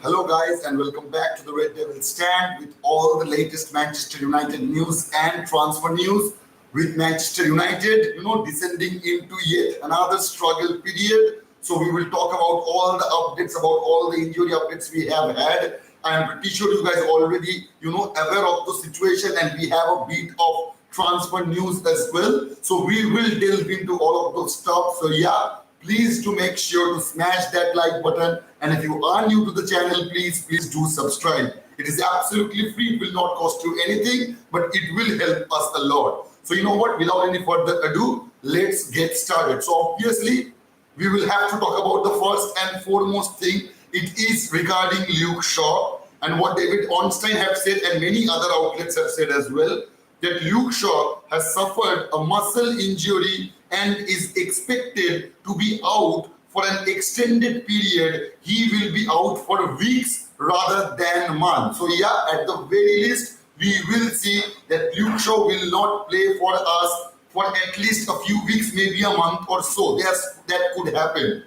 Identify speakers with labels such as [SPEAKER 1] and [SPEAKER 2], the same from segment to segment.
[SPEAKER 1] Hello, guys, and welcome back to the Red Devil Stand with all the latest Manchester United news and transfer news. With Manchester United, descending into yet another struggle period. So we will talk about all the updates, about all the injury updates we have had. I'm pretty sure you guys already, aware of the situation, and we have a bit of transfer news as well. So we will delve into all of those stuff. So yeah, please do make sure to smash that like button, and if you are new to the channel, please do subscribe. It is absolutely free, it will not cost you anything, but it will help us a lot. So you know what, without any further ado, let's get started. So obviously we will have to talk about the first and foremost thing. It is regarding Luke Shaw, and what David Ornstein have said and many other outlets have said as well, that Luke Shaw has suffered a muscle injury and is expected to be out for an extended period. He will be out for weeks rather than months. So yeah, at the very least, we will see that Luke Shaw will not play for us for at least a few weeks, maybe a month or so. That could happen.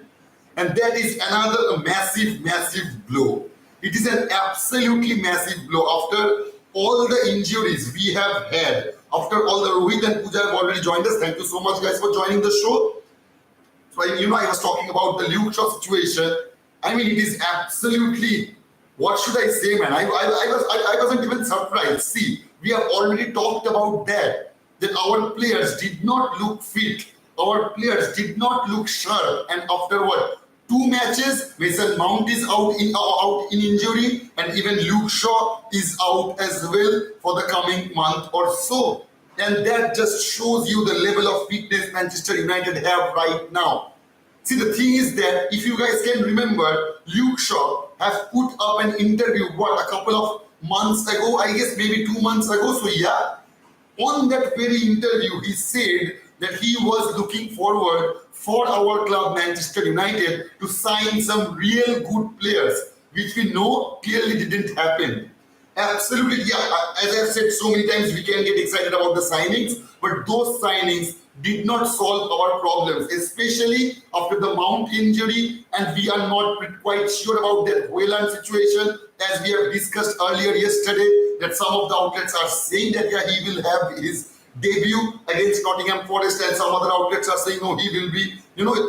[SPEAKER 1] And that is another massive blow. It is an absolutely massive blow after all the injuries we have had. After all the Rohit and Pooja have already joined us. Thank you so much, guys, for joining the show. So, I was talking about the Luke Shaw situation. I mean, it is absolutely, what should I say, man? I wasn't even surprised. See, we have already talked about that our players did not look fit. Our players did not look sharp. And after what? 2 matches, Mason Mount is out in injury, and even Luke Shaw is out as well for the coming month or so. And that just shows you the level of fitness Manchester United have right now. See, the thing is that if you guys can remember, Luke Shaw have put up an interview, a couple of months ago, I guess maybe 2 months ago. So yeah, on that very interview, he said that he was looking forward for our club Manchester United to sign some real good players, which we know clearly didn't happen. Absolutely, yeah, as I've said so many times, we can get excited about the signings, but those signings did not solve our problems, especially after the Mount injury, and we are not quite sure about that Wayland situation, as we have discussed earlier yesterday, that some of the outlets are saying that yeah, he will have his debut against Nottingham Forest, and some other outlets are saying no, he will be,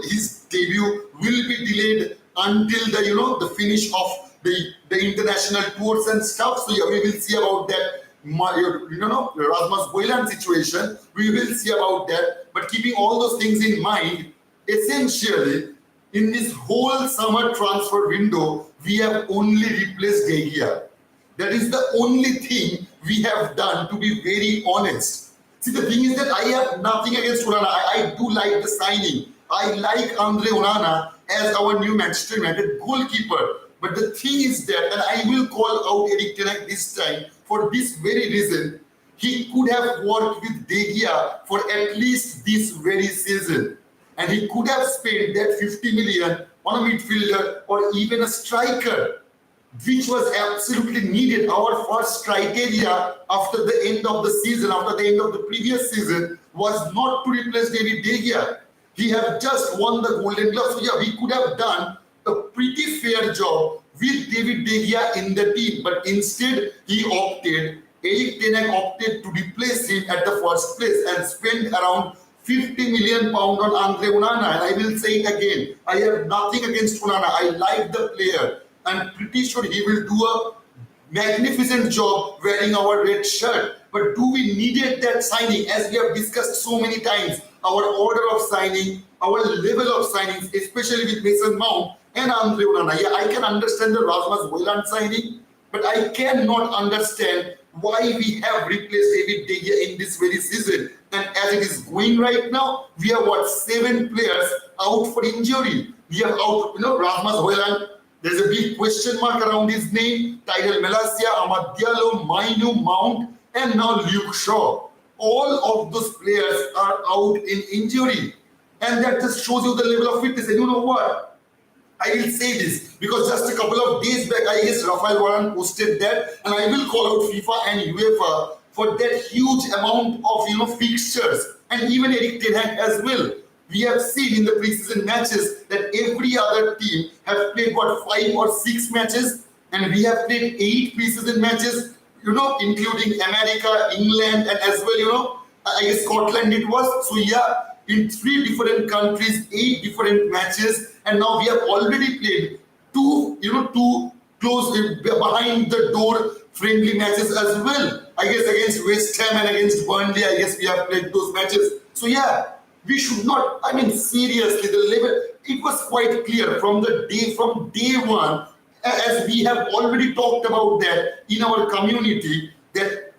[SPEAKER 1] his debut will be delayed until the finish of the international tours and stuff. So yeah, we will see about that. Rasmus Boylan situation, we will see about that. But keeping all those things in mind, essentially in this whole summer transfer window, we have only replaced De Gea. That is the only thing we have done, to be very honest. See, the thing is that I have nothing against Onana. I do like the signing. I like Andre Onana as our new Manchester United goalkeeper. But the thing is that, and I will call out Erik ten Hag this time, for this very reason, he could have worked with De Gea for at least this very season. And he could have spent that 50 million on a midfielder or even a striker, which was absolutely needed. Our first criteria after the end of the season, after the end of the previous season, was not to replace David De Gea. He have just won the Golden Glove. So yeah, we could have done a pretty fair job with David De Gea in the team. But instead, Erik ten Hag opted to replace him at the first place and spend around 50 million pounds on Andre Onana. And I will say it again, I have nothing against Onana. I like the player. I'm pretty sure he will do a magnificent job wearing our red shirt. But do we needed that signing? As we have discussed so many times, our order of signing, our level of signings, especially with Mason Mount and Andre Onana. Yeah, I can understand the Rasmus Hojlund signing, but I cannot understand why we have replaced David De Gea in this very season. And as it is going right now, we have 7 players out for injury. We have out, Rasmus Hojlund. There's a big question mark around his name. Tyrell Malacia, Amad Diallo, Mainu, Mount, and now Luke Shaw. All of those players are out in injury. And that just shows you the level of fitness. And you know what? I will say this because just a couple of days back, I guess Rafael Varane posted that, and I will call out FIFA and UEFA for that huge amount of fixtures, and even Erik ten Hag as well. We have seen in the preseason matches that every other team have played 5 or 6 matches, and we have played 8 preseason matches, including America, England, and as well, I guess Scotland it was. So yeah, in 3 different countries, 8 different matches, and now we have already played two close behind the door friendly matches as well. I guess against West Ham and against Burnley, I guess we have played those matches. So yeah, we should not. I mean, seriously, the level. It was quite clear from day one, as we have already talked about that in our community, that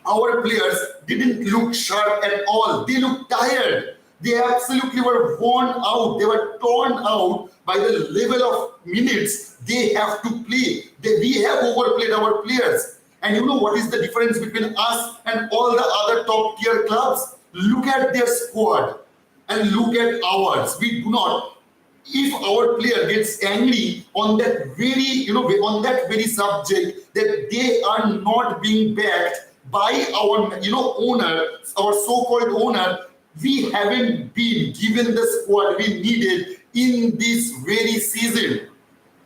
[SPEAKER 1] our players didn't look sharp at all. They looked tired. They absolutely were worn out. They were torn out by the level of minutes they have to play. We have overplayed our players. And you know what is the difference between us and all the other top tier clubs? Look at their squad and look at ours. We do not. If our player gets angry on that very subject, that they are not being backed by our owner, our so-called owner, we haven't been given the squad we needed in this very season.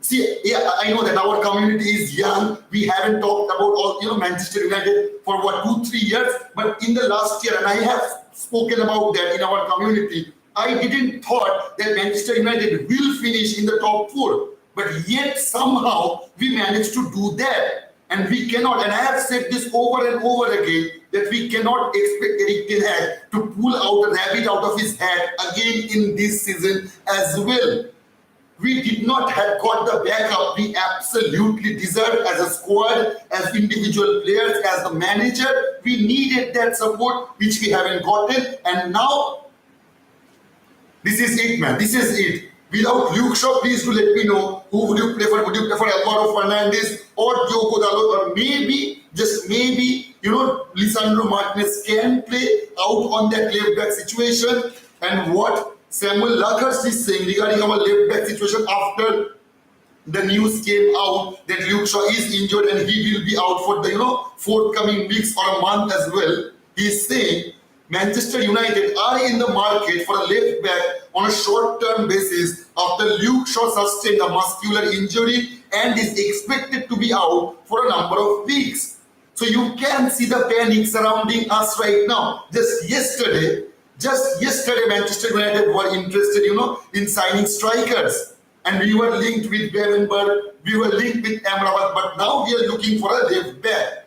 [SPEAKER 1] See, yeah, I know that our community is young. We haven't talked about all Manchester United for what 2-3 years, but in the last year, and I have spoken about that in our community, I didn't thought that Manchester United will finish in the top 4, but yet somehow we managed to do that. And we cannot, and I have said this over and over again, that we cannot expect Eric Ten Hag to pull out a rabbit out of his hat again in this season as well. We did not have got the backup we absolutely deserved as a squad, as individual players, as the manager. We needed that support, which we haven't gotten. And now, this is it, man. This is it. Without Luke Shaw, please do let me know who would you prefer. Would you prefer Alvaro Fernandez or Diogo Dalot? Or maybe, just maybe, Lisandro Martinez can play out on that left back situation. And what Samuel Luckhurst is saying regarding our left back situation after the news came out that Luke Shaw is injured and he will be out for the forthcoming weeks or a month as well. He is saying Manchester United are in the market for a left back on a short-term basis after Luke Shaw sustained a muscular injury and is expected to be out for a number of weeks. So you can see the panic surrounding us right now. Just yesterday, Manchester United were interested, in signing strikers. And we were linked with Bevenberg, we were linked with Amrabat, but now we are looking for a left back.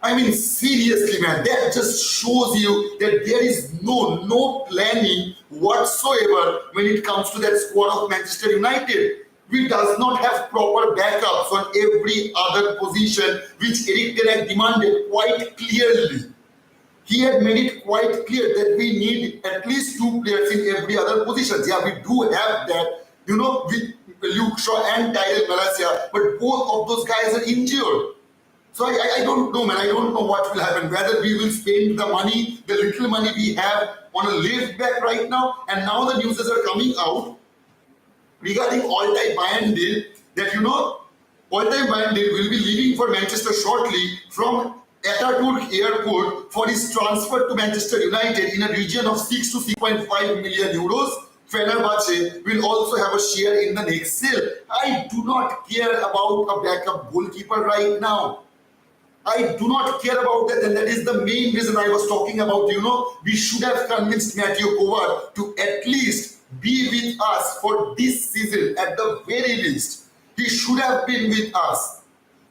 [SPEAKER 1] I mean, seriously, man, that just shows you that there is no planning whatsoever when it comes to that squad of Manchester United. We does not have proper backups on every other position, which Eric Ten Hag demanded quite clearly. He had made it quite clear that we need at least 2 players in every other position. Yeah, we do have that, with Luke Shaw and Tyrell Malacia, but both of those guys are injured. So I don't know, man. I don't know what will happen. Whether we will spend the money, the little money we have on a left back right now, and now the news are coming out regarding Altay Bayandil that Altay Bayandil will be leaving for Manchester shortly from Ataturk Airport for his transfer to Manchester United in a region of 6 to 6.5 million euros. Fenerbahce will also have a share in the next sale. I do not care about a backup goalkeeper right now. I do not care about that, and that is the main reason I was talking about, we should have convinced Matthew Kovac to at least be with us for this season at the very least. He should have been with us.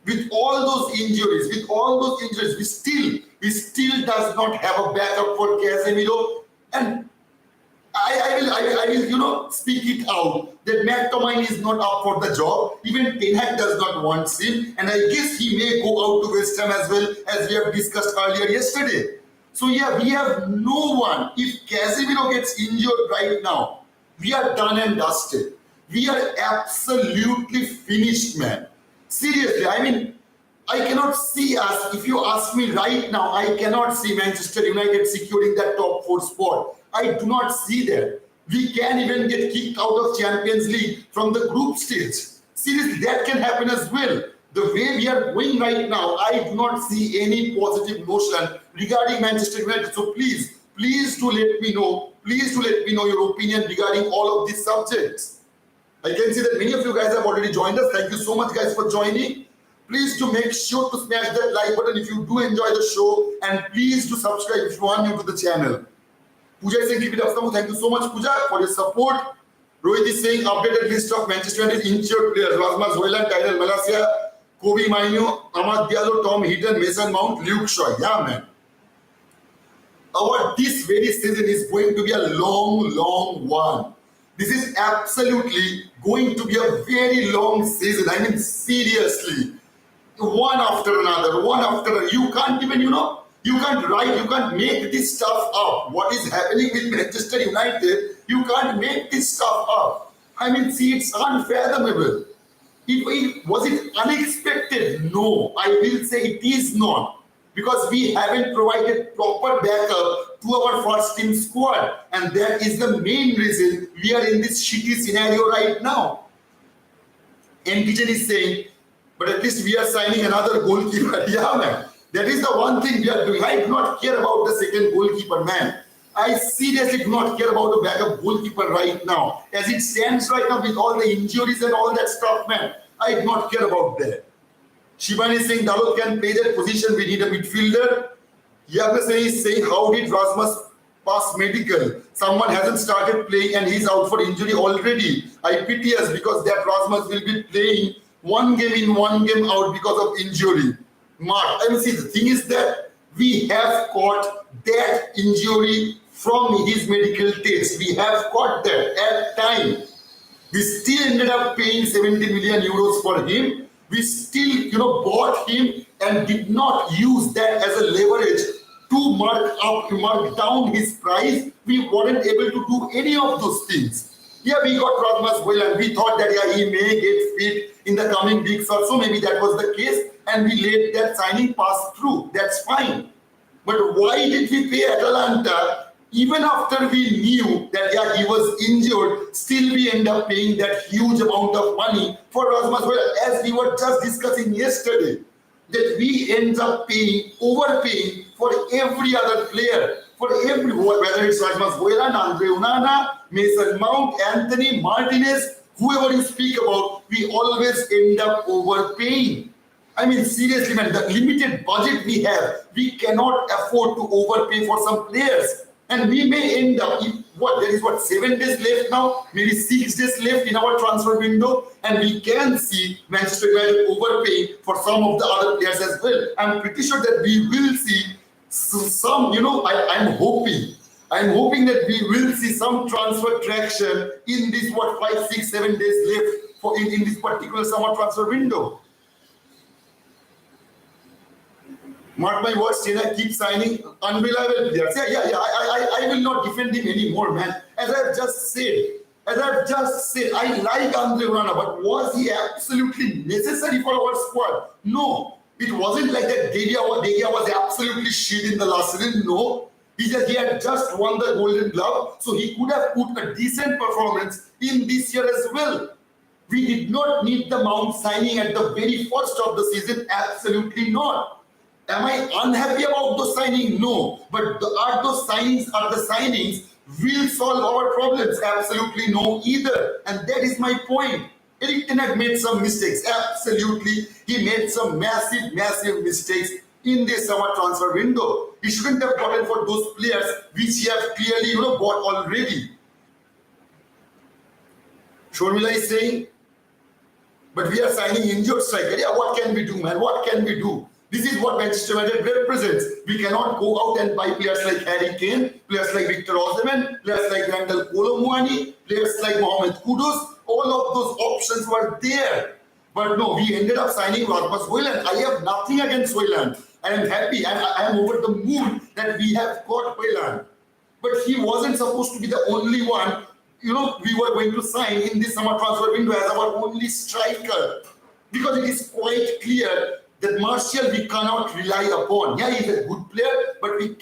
[SPEAKER 1] With all those injuries, we still does not have a backup for Casemiro, and I will speak it out that McTominay is not up for the job. Even Ten Hag does not want him, and I guess he may go out to West Ham as well, as we have discussed earlier yesterday. So yeah, we have no one. If Casemiro gets injured right now, we are done and dusted. We are absolutely finished, man. Seriously, I mean, I cannot see us. If you ask me right now, I cannot see Manchester United securing that top 4 spot. I do not see that. We can even get kicked out of Champions League from the group stage. Seriously, that can happen as well. The way we are going right now, I do not see any positive notion regarding Manchester United. So please do let me know. Please do let me know your opinion regarding all of these subjects. I can see that many of you guys have already joined us. Thank you so much, guys, for joining. Please do make sure to smash that like button if you do enjoy the show, and please do subscribe if you are new to the channel. Pooja is saying keep it up. Thank you so much, Pooja, for your support. Rohit is saying updated list of Manchester United injured players: Rasmus Hojlund, Tyrell Malacia, Kobe Mainoo, Amad Diallo, Tom Heaton, Mason Mount, Luke Shaw. Yeah, man. This very season is going to be a long one. This is absolutely going to be a very long season. I mean, seriously. One after another. You can't even, you can't make this stuff up. What is happening with Manchester United, you can't make this stuff up. I mean, see, it's unfathomable. Was it unexpected? No, I will say it is not. Because we haven't provided proper backup to our first team squad. And that is the main reason we are in this shitty scenario right now. And Kitchen is saying, but at least we are signing another goalkeeper. Yeah, man. That is the one thing we are doing. I do not care about the second goalkeeper, man. I seriously do not care about the backup goalkeeper right now. As it stands right now with all the injuries and all that stuff, man, I do not care about that. Shivan is saying Dalot can play that position. We need a midfielder. Yagna is saying, how did Rasmus pass medical? Someone hasn't started playing and he's out for injury already. I pity us because that Rasmus will be playing one game in, one game out because of injury. Mark, I mean, see, the thing is that we have caught that injury from his medical test. We have caught that at time. We still ended up paying 70 million euros for him. We still, bought him and did not use that as a leverage to mark down his price. We weren't able to do any of those things. Yeah, we got Rasmus Hojlund. We thought that he may get fit in the coming weeks or so. Maybe that was the case, and we let that signing pass through. That's fine. But why did we pay Atalanta? Even after we knew that he was injured, still we end up paying that huge amount of money for Rasmus Hojlund. As we were just discussing yesterday, that we end up overpaying for every other player, whether it's Rasmus Hojlund, Andre Onana, Mason Mount, Anthony, Martinez, whoever you speak about, we always end up overpaying. I mean, seriously, man, the limited budget we have, we cannot afford to overpay for some players. And we may end up, there is 7 days left now, maybe 6 days left in our transfer window, and we can see Manchester United overpaying for some of the other players as well. I'm pretty sure that we will see some, I'm hoping that we will see some transfer traction in this 5, 6, 7 days left for in this particular summer transfer window. Mark my words, Chena keep signing unreliable players. I will not defend him anymore, man. As I've just said, I like Andre Onana, but was he absolutely necessary for our squad? No. It wasn't like that De Gea was absolutely shit in the last season. No. He had just won the Golden Glove, so he could have put a decent performance in this year as well. We did not need the Mount signing at the very first of the season. Absolutely not. Am I unhappy about those signings? No. But are the signings will solve our problems? Absolutely no either. And that is my point. Erik ten Hag made some mistakes. Absolutely. He made some massive mistakes in this summer transfer window. He shouldn't have gotten for those players which he have clearly bought already. Shormila is saying, but we are signing injured striker. Yeah, what can we do, man? What can we do? This is what Manchester United represents. We cannot go out and buy players like Harry Kane, players like Victor Osimhen, players like Randall Kolo Muani, players like Mohamed Kudus. All of those options were there. But no, we ended up signing Rasmus Hojlund. I have nothing against Hojlund. I am happy. I am over the moon that we have got Hojlund. But he wasn't supposed to be the only one, we were going to sign in this summer transfer window as our only striker. Because it is quite clear that Martial we cannot rely upon. Yeah, he's a good player, but we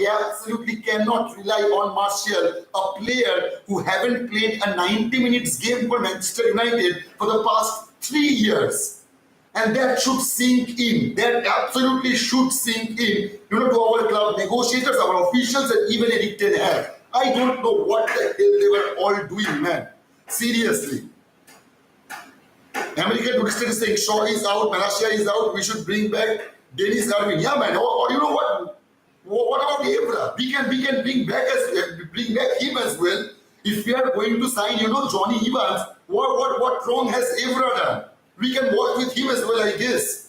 [SPEAKER 1] absolutely cannot rely on Martial, a player who haven't played a 90 minutes game for Manchester United for the past 3 years. And that should sink in. That absolutely should sink in, to our club negotiators, our officials, and even Erik ten Hag. I don't know what the hell they were all doing, man. Seriously. American Tourist is saying Shaw is out, Malasia is out. We should bring back Dennis Irwin. Yeah, man. Or you know what? What about Evra? We can bring back him as well. If we are going to sign, Johnny Evans, what wrong has Evra done? We can work with him as well, I guess.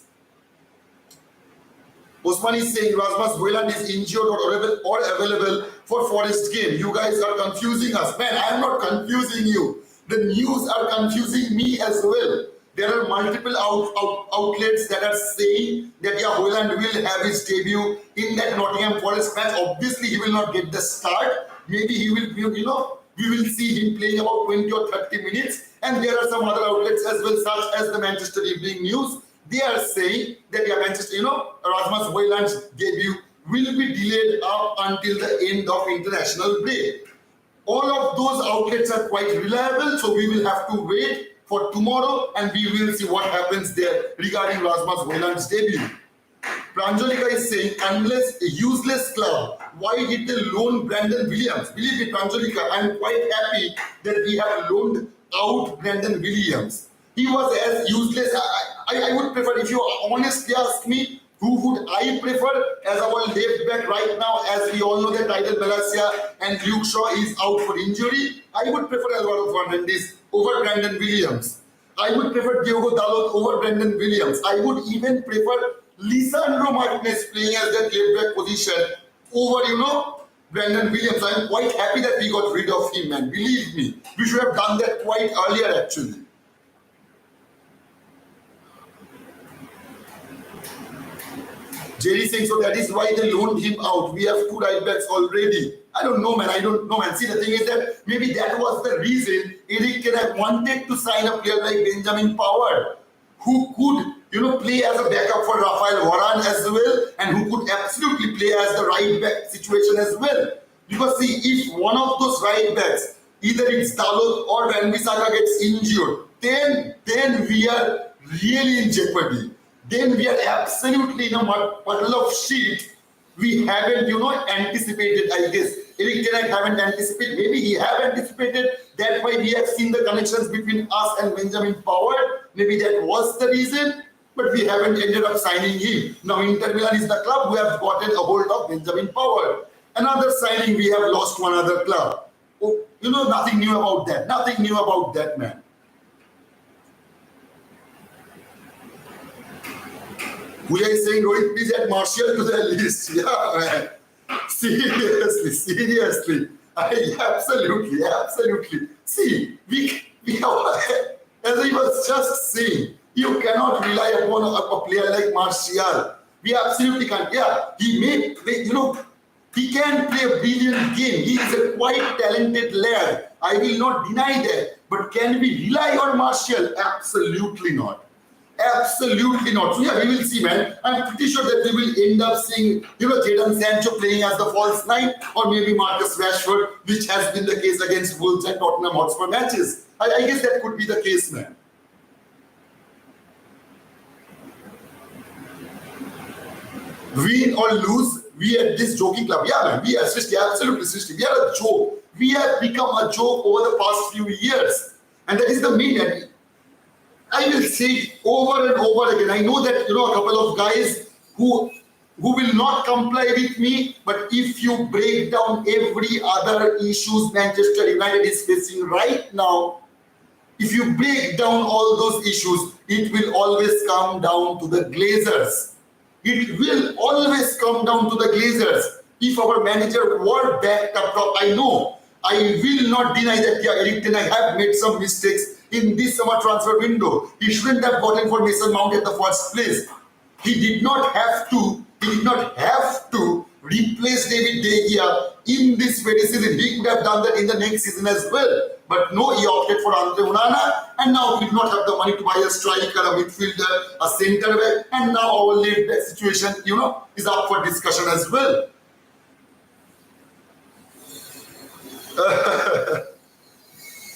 [SPEAKER 1] Osman is saying Rasmus Hojlund is injured or available for Forest game. You guys are confusing us. Man, I am not confusing you. The news are confusing me as well. There are multiple outlets that are saying that Hojlund will have his debut in that Nottingham Forest match. Obviously, he will not get the start. Maybe he will, we will see him playing about 20 or 30 minutes. And there are some other outlets as well, such as the Manchester Evening News. They are saying that Manchester, Rasmus Hojlund's debut will be delayed up until the end of international break. All of those outlets are quite reliable, so we will have to wait for tomorrow and we will see what happens there regarding Rasmus Hojlund's debut. Pranjalika is saying, unless a useless club, why did they loan Brandon Williams? Believe me, Pranjalika, I'm quite happy that we have loaned out Brandon Williams. He was as useless. I would prefer, if you honestly ask me, who would I prefer as our left back right now, as we all know that Tidal Malasia and Luke Shaw is out for injury? I would prefer Alvaro Fernandez over Brandon Williams. I would prefer Diogo Dalot over Brandon Williams. I would even prefer Lisandro Martinez playing as that left back position over, Brandon Williams. I am quite happy that we got rid of him, man. Believe me, we should have done that quite earlier actually. Jerry saying, so that is why they loaned him out. We have two right backs already. I don't know, man. See, the thing is that maybe that was the reason Eric Ten Hag wanted to sign a player like Benjamin Pavard, who could, play as a backup for Rafael Varane as well, and who could absolutely play as the right back situation as well. Because see, if one of those right backs, either it's Dalot or Wan-Bissaka gets injured, then we are really in jeopardy. Then we are absolutely in a puddle of shit. We haven't, anticipated, I guess. Eric Ten Hag haven't anticipated. Maybe he have anticipated. That's why we have seen the connections between us and Benjamin Pavard. Maybe that was the reason. But we haven't ended up signing him. Now Inter Milan is the club who have gotten a hold of Benjamin Pavard. Another signing, we have lost one other club. Oh, nothing new about that. Nothing new about that, man. Julia is saying, Rohit, please add Martial to the list. Yeah, man. Seriously. Absolutely. See, we have, as I was just saying, you cannot rely upon a player like Martial. We absolutely can't. Yeah, he may play, he can play a brilliant game. He is a quite talented lad. I will not deny that. But can we rely on Martial? Absolutely not. Absolutely not. So yeah, we will see, man. I'm pretty sure that we will end up seeing, Jadon Sancho playing as the false nine, or maybe Marcus Rashford, which has been the case against Wolves and Tottenham Hotspur matches. I guess that could be the case, man. Win or lose, we at this joking club. Yeah, man. We are absolutely. We are a joke. We have become a joke over the past few years, and that is the main. I will say it over and over again. I know that a couple of guys who will not comply with me, but if you break down every other issues Manchester United is facing right now, if you break down all those issues, it will always come down to the Glazers. It will always come down to the Glazers. If our manager were backed up, I know, I will not deny that Eric Ten Hag have made some mistakes in this summer transfer window. He shouldn't have gotten for Mason Mount at the first place. He did not have to replace David De Gea in this very season. He could have done that in the next season as well. But no, he opted for Andre Onana, and now we do not have the money to buy a striker, a midfielder, a centre back, and now our left back situation, is up for discussion as well.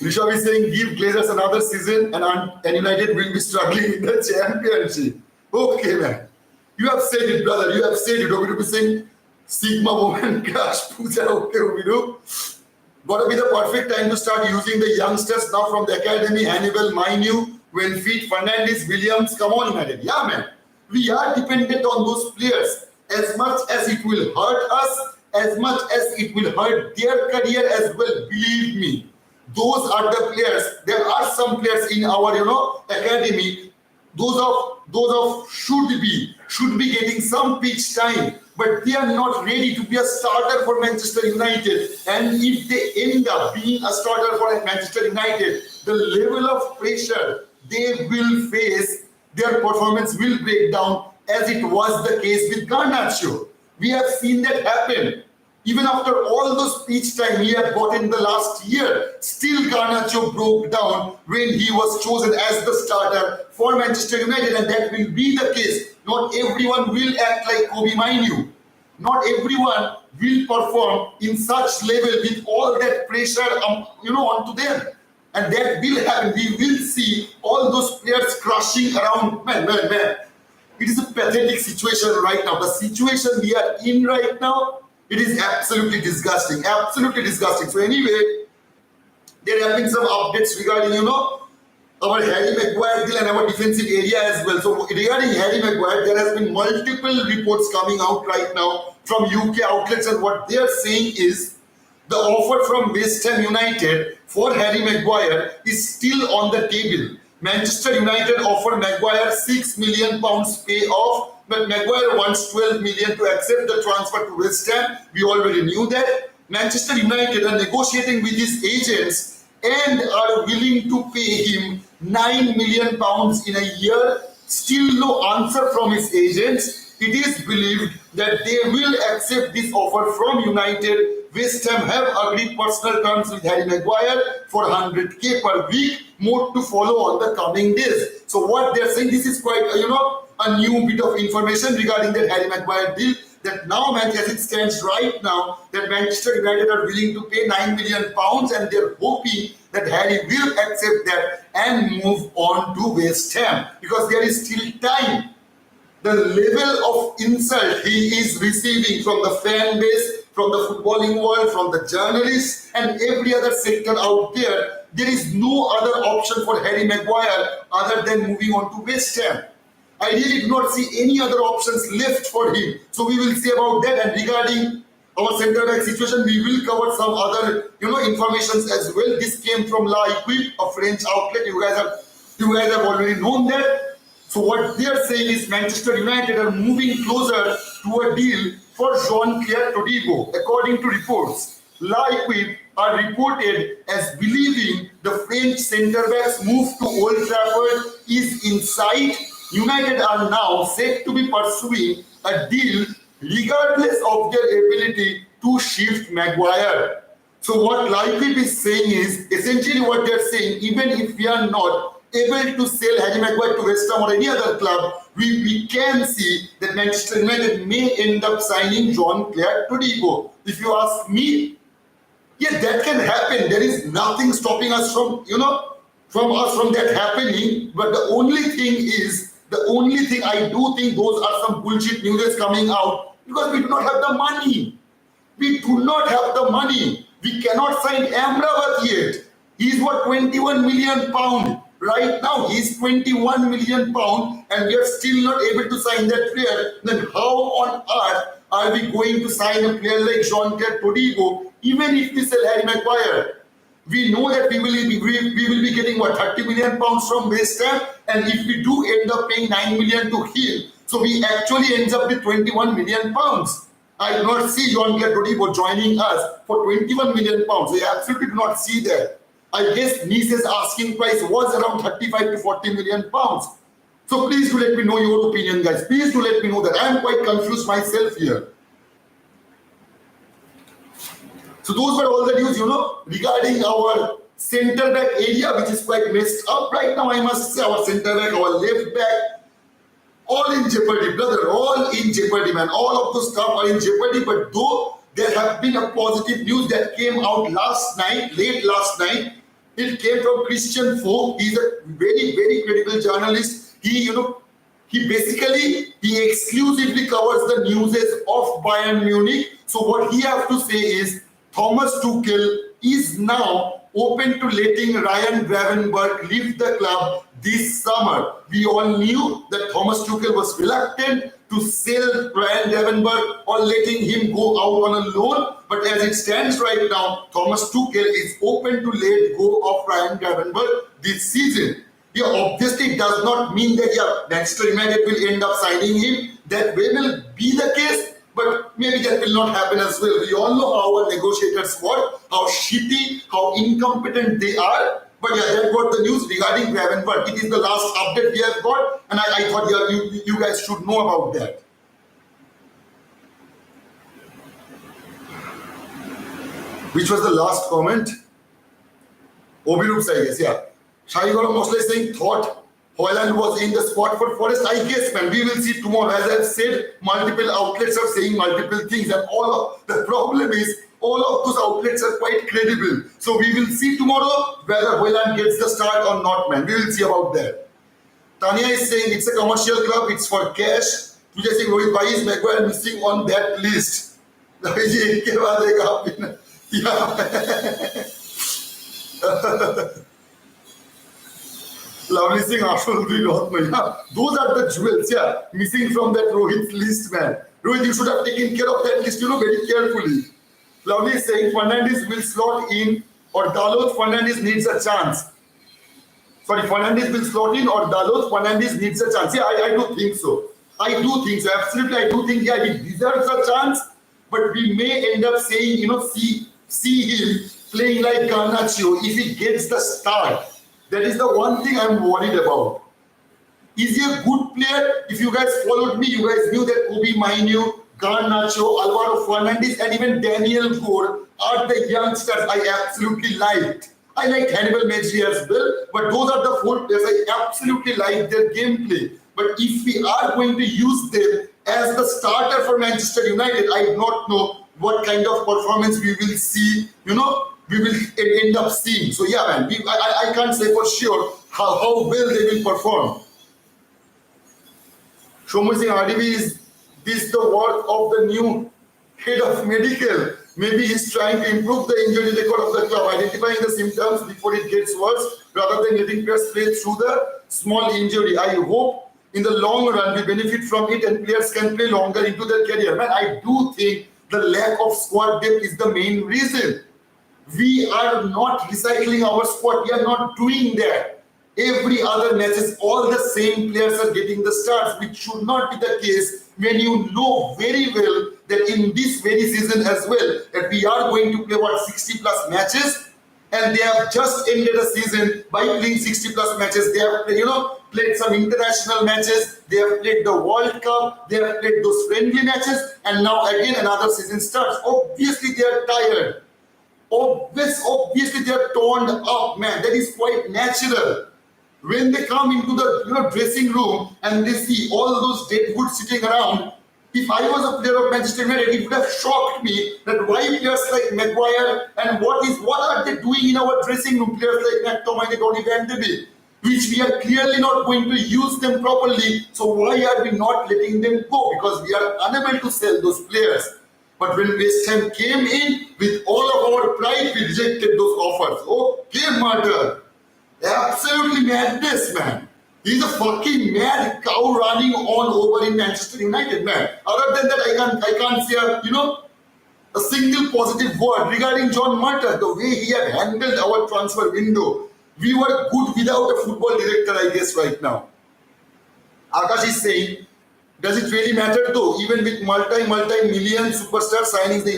[SPEAKER 1] Rishabh is saying, give Glazers another season and United will be struggling in the championship. Okay, man. You have said it, brother. You have said it. Obidu is saying, Sigma moment crash. Puja, okay, Obidu. Gotta be the perfect time to start using the youngsters now from the academy. Hannibal, Mainu, when Feet, Fernandes, Williams, come on, man. Yeah, man. We are dependent on those players. As much as it will hurt us, as much as it will hurt their career as well, believe me. Those are the players. There are some players in our, academy. Those of should be getting some pitch time, but they are not ready to be a starter for Manchester United. And if they end up being a starter for Manchester United, the level of pressure they will face, their performance will break down, as it was the case with Garnacho. We have seen that happen. Even after all those pitch time he had got in the last year, still Garnacho broke down when he was chosen as the starter for Manchester United, and that will be the case. Not everyone will act like Kobe Mainoo. Not everyone will perform in such level with all that pressure, onto them. And that will happen. We will see all those players crushing around. Man. It is a pathetic situation right now. The situation we are in right now, it is absolutely disgusting. Absolutely disgusting. So anyway, there have been some updates regarding, our Harry Maguire deal and our defensive area as well. So regarding Harry Maguire, there has been multiple reports coming out right now from UK outlets, and what they are saying is the offer from West Ham United for Harry Maguire is still on the table. Manchester United offer Maguire £6 million payoff, but Maguire wants 12 million to accept the transfer to West Ham. We already knew that. Manchester United are negotiating with his agents and are willing to pay him £9 million in a year. Still no answer from his agents. It is believed that they will accept this offer from United. West Ham have agreed personal terms with Harry Maguire for 100k per week, more to follow on the coming days. So what they're saying, this is quite a new bit of information regarding that Harry Maguire deal, that now, man, as it stands right now, that Manchester United are willing to pay £9 million, and they're hoping that Harry will accept that and move on to West Ham, because there is still time. The level of insult he is receiving from the fan base, from the footballing world, from the journalists, and every other sector out there, there is no other option for Harry Maguire other than moving on to West Ham. I really do not see any other options left for him. So we will see about that. And regarding our centre back situation, we will cover some other informations as well. This came from La Equipe, a French outlet. You guys have already known that. So what they are saying is Manchester United are moving closer to a deal for Jean-Claire Todibo. According to reports, La Equipe are reported as believing the French centre-back's move to Old Trafford is in sight. United are now said to be pursuing a deal regardless of their ability to shift Maguire. So what La Equipe is saying is, essentially what they're saying, even if we are not able to sell Harry Maguire to West Ham or any other club, we can see that Manchester United may end up signing Jean-Claire Todibo. If you ask me, yeah, that can happen. There is nothing stopping us from that happening. But the only thing I do think those are some bullshit news coming out, because we do not have the money. We do not have the money. We cannot sign Amrabat yet. He's what, £21 million. Right now, he's £21 million, and we are still not able to sign that player. Then how on earth are we going to sign a player like Jean-Claire Todibo, even if we sell Harry Maguire? We know that we will be getting what, £30 million from West Ham, and if we do end up paying £9 million to him, so we actually ends up with £21 million. I do not see Jean-Claire Todibo joining us for £21 million. We absolutely do not see that. I guess Nice's asking price was around 35 to 40 million pounds. So please do let me know your opinion, guys. Please do let me know that. I am quite confused myself here. So those were all the news, regarding our centre back area, which is quite messed up right now. I must say, our centre back, our left back, all in jeopardy, brother. All in jeopardy, man. All of those stuff are in jeopardy. But though there have been a positive news that came out late last night. It came from Christian Folk. He's a very, very credible journalist. He exclusively covers the news of Bayern Munich. So what he has to say is Thomas Tuchel is now open to letting Ryan Gravenberch leave the club this summer. We all knew that Thomas Tuchel was reluctant to sell Ryan Gravenberch or letting him go out on a loan. But as it stands right now, Thomas Tuchel is open to let go of Ryan Gravenberch this season. Yeah, obviously it does not mean that Manchester United will end up signing him. That will be the case, but maybe that will not happen as well. We all know how our negotiators work, how shitty, how incompetent they are. But yeah, that got the news regarding Gravenberch. It is the last update we have got, and I thought you guys should know about that. Which was the last comment? Obirups, I guess, yeah. Shaigaram Mosle is saying, thought Hoyland was in the spot for Forest. I guess, man, we will see tomorrow. As I've said, multiple outlets are saying multiple things, and the problem is, all of those outlets are quite credible. So we will see tomorrow whether Hoyland gets the start or not, man. We will see about that. Tanya is saying it's a commercial club, it's for cash. Pooja is saying, Rohit, why is Maguire missing on that list? Yeah. Lovely saying absolutely not. Yeah. Those are the jewels, yeah, missing from that Rohit list, man. Rohit, you should have taken care of that list, very carefully. Lovely is saying Fernandes will slot in or Dalot Fernandes needs a chance. Sorry, Fernandes will slot in or Dalot Fernandes needs a chance. Yeah, I do think so. Absolutely, I do think, yeah, he deserves a chance. But we may end up saying, see him playing like Garnacho if he gets the start. That is the one thing I'm worried about. Is he a good player? If you guys followed me, you guys knew that Kobe Mainoo, Garnacho, Alvaro Fernandes, and even Daniel Gore are the youngsters I absolutely liked. I liked Hannibal Mejri as well, but those are the 4 players I absolutely like their gameplay. But if we are going to use them as the starter for Manchester United, I do not know what kind of performance we will see, we will end up seeing. So yeah, man, I can't say for sure how well they will perform. Shomu Singh RDB, is this the work of the new head of medical? Maybe he's trying to improve the injury record of the club, identifying the symptoms before it gets worse, rather than letting players play through the small injury. I hope in the long run we benefit from it and players can play longer into their career. Man, I do think the lack of squad depth is the main reason. We are not recycling our squad. We are not doing that. Every other matches, all the same players are getting the starts, which should not be the case when you know very well that in this very season as well, that we are going to play 60 plus matches, and they have just ended a season by playing 60 plus matches. They have played some international matches, they have played the World Cup, they have played those friendly matches, and now again another season starts. Obviously they are tired. Obviously they are torn up, man. That is quite natural. When they come into the dressing room and they see all those dead wood sitting around, if I was a player of Manchester United, it would have shocked me that why players like Maguire and what are they doing in our dressing room? Players like McTominay, Donny van de Beek, which we are clearly not going to use them properly. So why are we not letting them go? Because we are unable to sell those players. But when West Ham came in with all of our pride, we rejected those offers. Okay, Martyr. Absolutely madness, man. He's a fucking mad cow running on over in Manchester United, man. Other than that, I can't say a single positive word regarding John Martyr. The way he had handled our transfer window, we were good without a football director, I guess, right now. Akash is saying, does it really matter though? Even with multi-million superstar signings, the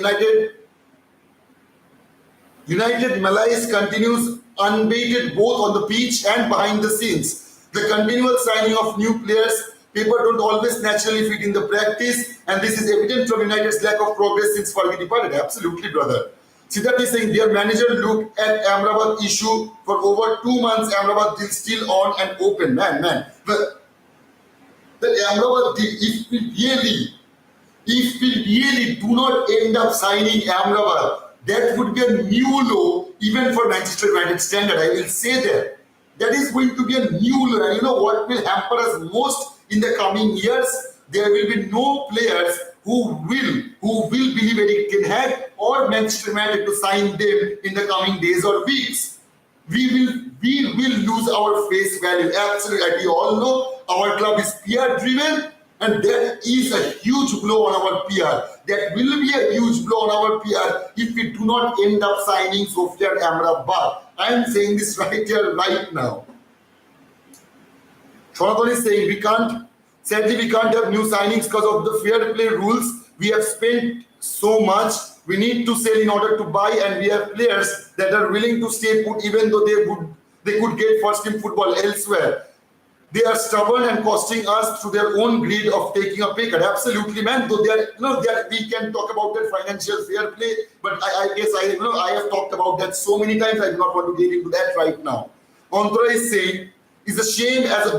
[SPEAKER 1] United malaise continues unabated both on the pitch and behind the scenes. The continual signing of new players, paper don't always naturally fit in the practice, and this is evident from United's lack of progress since Fergie departed. Absolutely, brother. Siddharth is saying their manager looked at Amrabat issue for over 2 months. Amrabat deal still on and open. Man. The Amrabat deal, if we really do not end up signing Amrabat, that would be a new low even for Manchester United standard. I will say that. That is going to be a new low. And you know what will hamper us most in the coming years? There will be no players who will believe Eric Ten Hag or Manchester United to sign them in the coming days or weeks. We will lose our face value. Absolutely, we all know our club is PR driven, and that is a huge blow on our PR. That will be a huge blow on our PR if we do not end up signing Sofian Amrabat. I am saying this right here, right now. Jonathan is saying sadly we can't have new signings because of the fair play rules. We have spent so much. We need to sell in order to buy, and we have players that are willing to stay put even though they could get first team football elsewhere. They are stubborn and costing us through their own greed of taking a pay cut. Absolutely, man. Though we can talk about that financial fair play, but I guess I have talked about that so many times. I do not want to get into that right now. Andra is saying, it's a shame as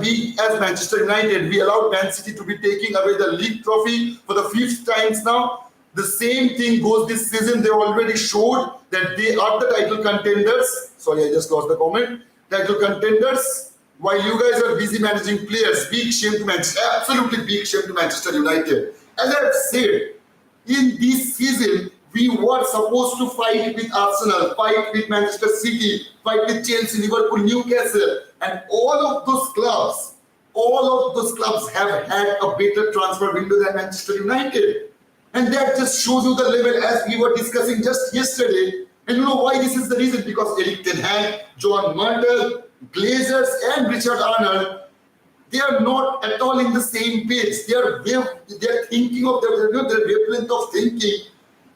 [SPEAKER 1] Manchester United, we allowed Man City to be taking away the league trophy for the 5th times now. The same thing goes this season. They already showed that they are the title contenders. Sorry, I just lost the comment. Title contenders. While you guys are busy managing players, big shame to Manchester. Absolutely big shame to Manchester United. As I've said, in this season, we were supposed to fight with Arsenal, fight with Manchester City, fight with Chelsea, Liverpool, Newcastle, and all of those clubs have had a better transfer window than Manchester United. And that just shows you the level as we were discussing just yesterday. And you know why this is the reason? Because Eric Ten Hag, John Murtle, Glazers and Richard Arnold, they are not at all in the same page. They are thinking of their wavelength of thinking.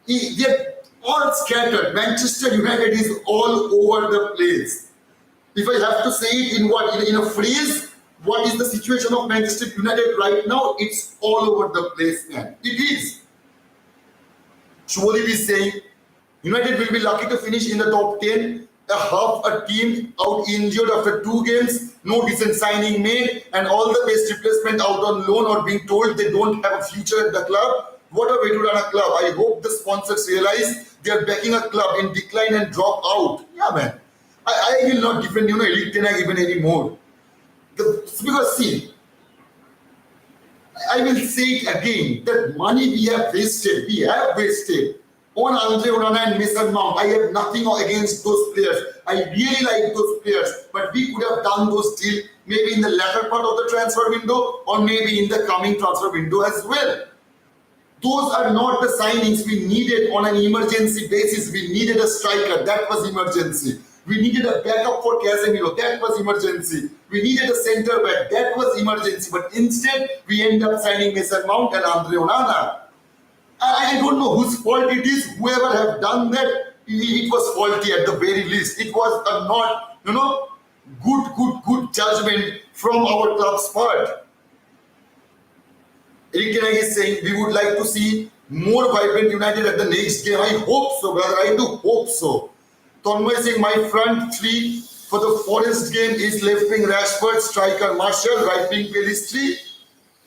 [SPEAKER 1] They are all scattered. Manchester United is all over the place. If I have to say it in a phrase, what is the situation of Manchester United right now? It's all over the place, man. It is. Shubodip is saying, United will be lucky to finish in the top 10. Half a team out injured after 2 games, no decent signing made, and all the best replacement out on loan or being told they don't have a future at the club. What a way to run a club. I hope the sponsors realize they are backing a club in decline and drop out. Yeah, man. I will not defend, Eric Ten Hag even anymore. Because see, I will say it again, that money we have wasted on Andre Onana and Mason Mount. I have nothing against those players. I really like those players, but we could have done those deals maybe in the latter part of the transfer window or maybe in the coming transfer window as well. Those are not the signings we needed on an emergency basis. We needed a striker. That was emergency. We needed a backup for Casemiro. That was emergency. We needed a centre back. That was emergency. But instead, we end up signing Mason Mount and Andre Onana. I don't know whose fault it is. Whoever have done that, it was faulty at the very least. It was a not, good judgment from our club's part. Eric Ten Hag is saying we would like to see more vibrant United at the next game. I hope so, brother. I do hope so. Tonmoy saying my front three for the Forest game is left wing Rashford, striker Martial, right wing Pelistri.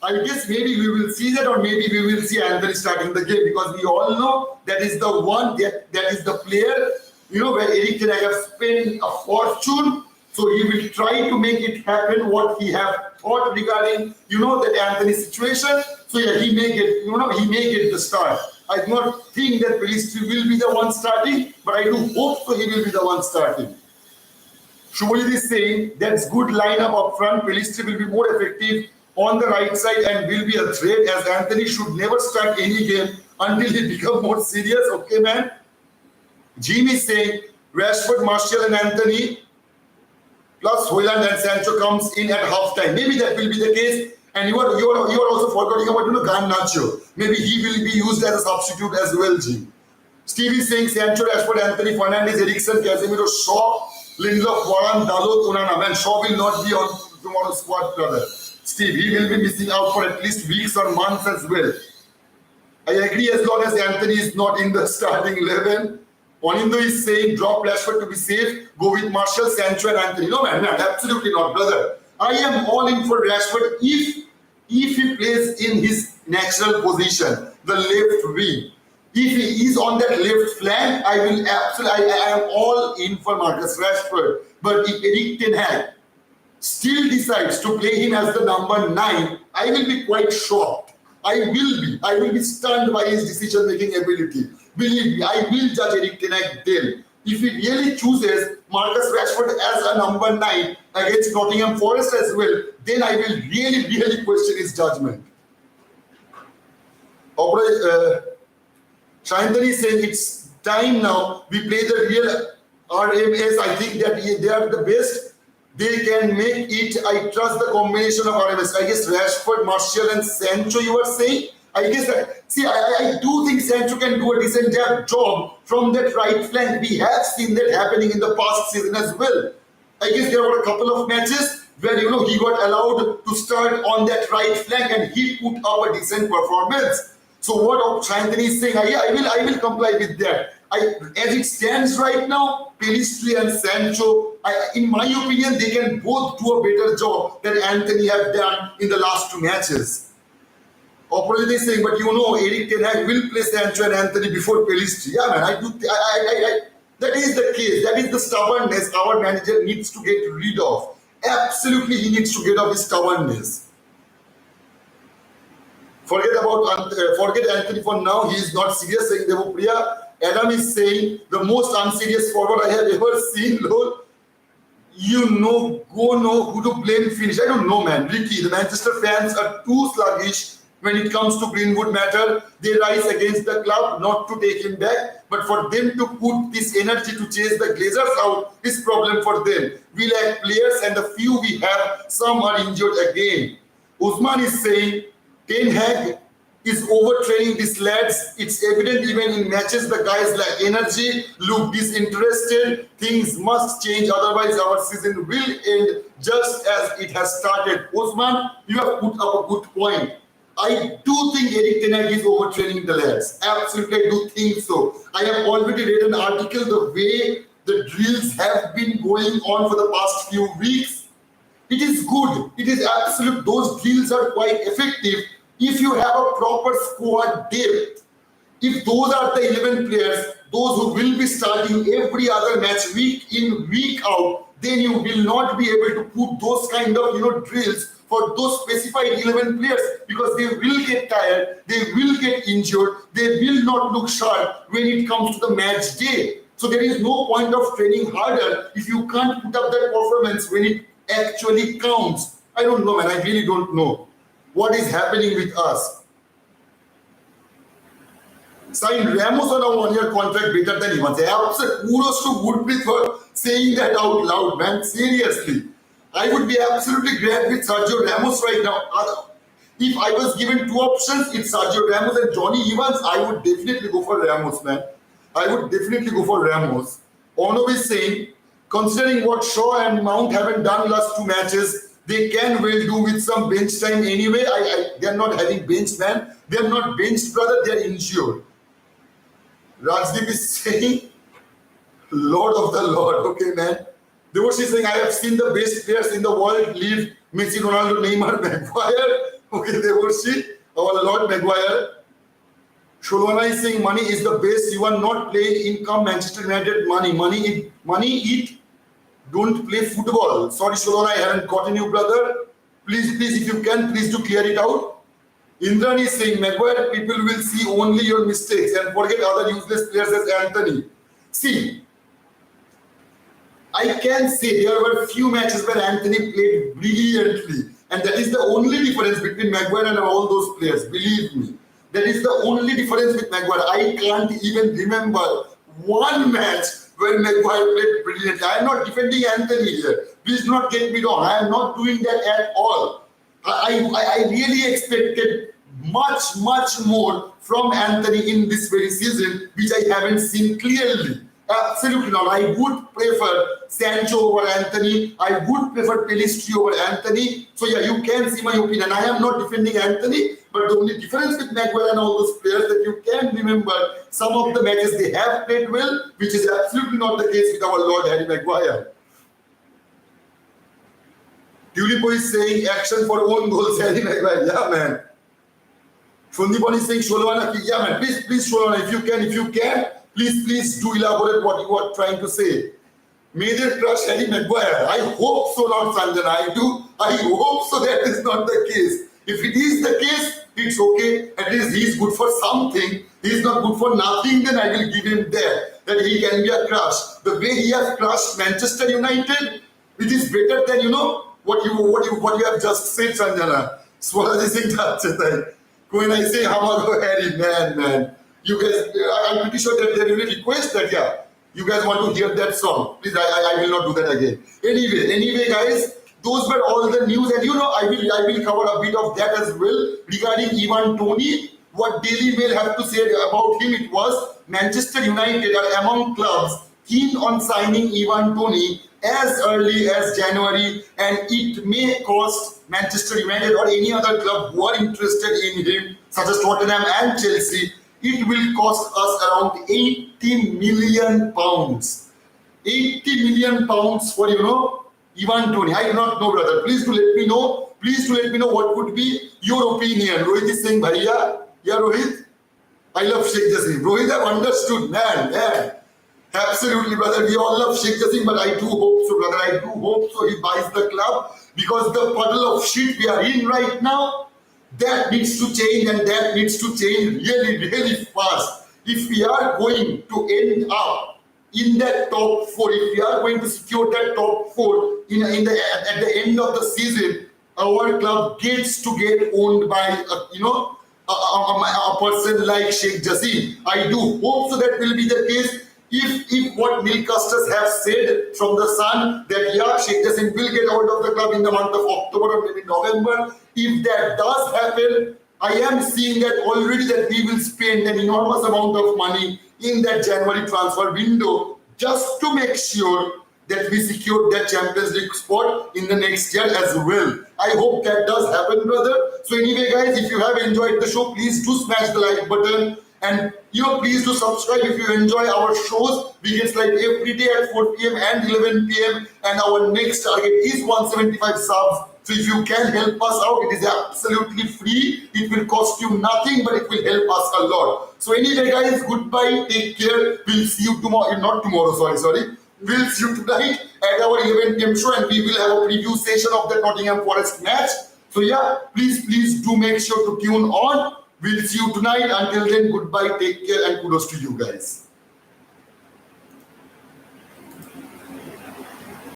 [SPEAKER 1] I guess maybe we will see that, or maybe we will see Anthony starting the game, because we all know that is the one that is the player, where Eric Ten Hag has spent a fortune. So he will try to make it happen what he have thought regarding, that Anthony situation. So yeah, he may get the start. I do not think that Pelistri will be the one starting, but I do hope so he will be the one starting. Shubhajit is saying that's good lineup up front. Pelistri will be more effective on the right side and will be a threat, as Anthony should never start any game until he becomes more serious. Okay, man. Jim is saying Rashford, Martial and Anthony plus Hojlund and Sancho comes in at halftime. Maybe that will be the case. And you are also forgetting about Garnacho. Maybe he will be used as a substitute as well, Jim. Steve is saying Sancho, Rashford, Anthony, Fernandes, Eriksen, Casemiro, Shaw, Lindelof, Varane, Dalot, Onana. Man, Shaw will not be on tomorrow's squad, brother. Steve, he will be missing out for at least weeks or months as well. I agree, as long as Anthony is not in the starting 11. Onindo is saying drop Rashford to be safe, go with Martial, Sancho and Anthony. No, man, absolutely not, brother. I am all in for Rashford if he plays in his natural position, the left wing. If he is on that left flank, I am all in for Marcus Rashford. But if Eric Ten Hag still decides to play him as the number 9, I will be quite shocked. I will be stunned by his decision-making ability. Believe me, I will judge Eric Ten Hag then. If he really chooses Marcus Rashford as a number 9 against Nottingham Forest as well, then I will really question his judgment. Shantani is saying it's time now we play the real RMS. I think that they are the best. They can make it. I trust the combination of RMS. I guess Rashford, Martial and Sancho you are saying. I guess that, see, I do think Sancho can do a decent job from that right flank. We have seen that happening in the past season as well. I guess there were a couple of matches where he got allowed to start on that right flank and he put up a decent performance. So what Shantani is saying, I will comply with that. As it stands right now, Pelistri and Sancho, in my opinion, they can both do a better job than Anthony have done in the last 2 matches. Opposite is saying, but Eric Ten Hag will play Sancho and Anthony before Pelistri. Yeah, man, that is the case. That is the stubbornness our manager needs to get rid of. Absolutely, he needs to get off his stubbornness. Forget Anthony for now. He is not serious. Saying Devopriya. Adam is saying the most unserious forward I have ever seen. Lol. Go know who to blame. Finish. I don't know, man. Ricky, the Manchester fans are too sluggish when it comes to Greenwood matter. They rise against the club, not to take him back, but for them to put this energy to chase the Glazers out is problem for them. We lack players, and the few we have, some are injured again. Usman is saying Ten Hag is overtraining these lads. It's evident even in matches the guys lack energy, look disinterested. Things must change, otherwise our season will end just as it has started. Usman, you have put up a good point. I do think Eric Ten Hag is overtraining the lads. Absolutely, I do think so. I have already read an article, the way the drills have been going on for the past few weeks. It is good. It is absolute. Those drills are quite effective if you have a proper squad depth. If those are the 11 players, those who will be starting every other match week in, week out, then you will not be able to put those kind of drills for those specified 11 players, because they will get tired, they will get injured, they will not look sharp when it comes to the match day. So there is no point of training harder if you can't put up that performance when it actually counts. I don't know, man. I really don't know what is happening with us. Signed Ramos on a 1-year contract better than Evans. Absolute kudos to Woodbridge for saying that out loud, man. Seriously. I would be absolutely great with Sergio Ramos right now. If I was given 2 options, it's Sergio Ramos and Johnny Evans, I would definitely go for Ramos, man. I would definitely go for Ramos. Ono is saying, considering what Shaw and Mount haven't done last 2 matches, they can well do with some bench time anyway. They're not having bench, man. They're not benched, brother. They're injured. Rajdeep is saying, Lord of the Lord. Okay, man. Devoshi is saying, I have seen the best players in the world leave Messi, Ronaldo, Neymar, Maguire. Okay, Devoshi, our Lord Maguire. Sholwana is saying, money is the best. You are not playing income Manchester United money. Money eat. Don't play football. Sorry, Sholwana, I haven't gotten you, brother. Please, if you can, please do clear it out. Indran is saying, Maguire, people will see only your mistakes and forget other useless players as Anthony. See, I can say there were a few matches where Anthony played brilliantly, and that is the only difference between Maguire and all those players. Believe me, that is the only difference with Maguire. I can't even remember one match where Maguire played brilliantly. I am not defending Anthony here. Please do not get me wrong. I am not doing that at all. I really expected much more from Anthony in this very season, which I haven't seen clearly. Absolutely not. I would prefer Sancho over Anthony. I would prefer Pelistri over Anthony. So yeah, you can see my opinion. I am not defending Anthony, but the only difference with Maguire and all those players that you can remember some of the matches they have played well, which is absolutely not the case with our Lord Harry Maguire. Tulipo is saying action for own goals, Harry Maguire. Yeah, man. Shondipon is saying Sholwana. Yeah, man. Please, Sholwana, if you can. Please do elaborate what you are trying to say. May they crush Harry Maguire. I hope so, not Sanjana. I hope so that is not the case. If it is the case, it's okay. At least he's good for something. He's not good for nothing, then I will give him there. That he can be a crush. The way he has crushed Manchester United, it is better than what you have just said, Sanjana. Swaraji Singh Tachchai. When I say Hamago Harry, man. You guys, I'm pretty sure that they will request that, yeah. You guys want to hear that song. Please, I will not do that again. Anyway, guys, those were all the news. And I will cover a bit of that as well regarding Ivan Toney. What Daily Mail have to say about him, it was Manchester United are among clubs keen on signing Ivan Toney as early as January, and it may cost Manchester United or any other club who are interested in him, such as Tottenham and Chelsea, it will cost us around 80 million pounds. 80 million pounds for, Ivan Toney. I do not know, brother. Please do let me know. Please do let me know what would be your opinion. Rohit is saying, Bhaiya. Yeah, Rohit. I love Sheikh Jassim. Rohit, I've understood. Man. Absolutely, brother. We all love Sheikh Jassim, but I do hope so, brother. I do hope so he buys the club, because the puddle of shit we are in right now, that needs to change, and that needs to change really, really fast. If we are going to end up in that top 4, if we are going to secure that top 4 at the end of the season, our club gets to get owned by a person like Sheikh Jassim. I do hope so that will be the case. If what Milcasters have said from the Sun, that yeah, Sheikh Jassim will get out of the club in the month of October or maybe November, if that does happen, I am seeing that already, that we will spend an enormous amount of money in that January transfer window just to make sure that we secure that Champions League spot in the next year as well. I hope that does happen, brother. So anyway, guys, if you have enjoyed the show, please do smash the like button. And please do subscribe if you enjoy our shows. We get like every day at 4 p.m. and 11 p.m. And our next target is 175 subs. So if you can help us out, it is absolutely free. It will cost you nothing, but it will help us a lot. So anyway, guys, goodbye. Take care. We'll see you tomorrow. Not tomorrow, sorry. We'll see you tonight at our 11 p.m. show, and we will have a preview session of the Nottingham Forest match. So yeah, please do make sure to tune on. We'll see you tonight. Until then, goodbye, take care, and kudos to you guys.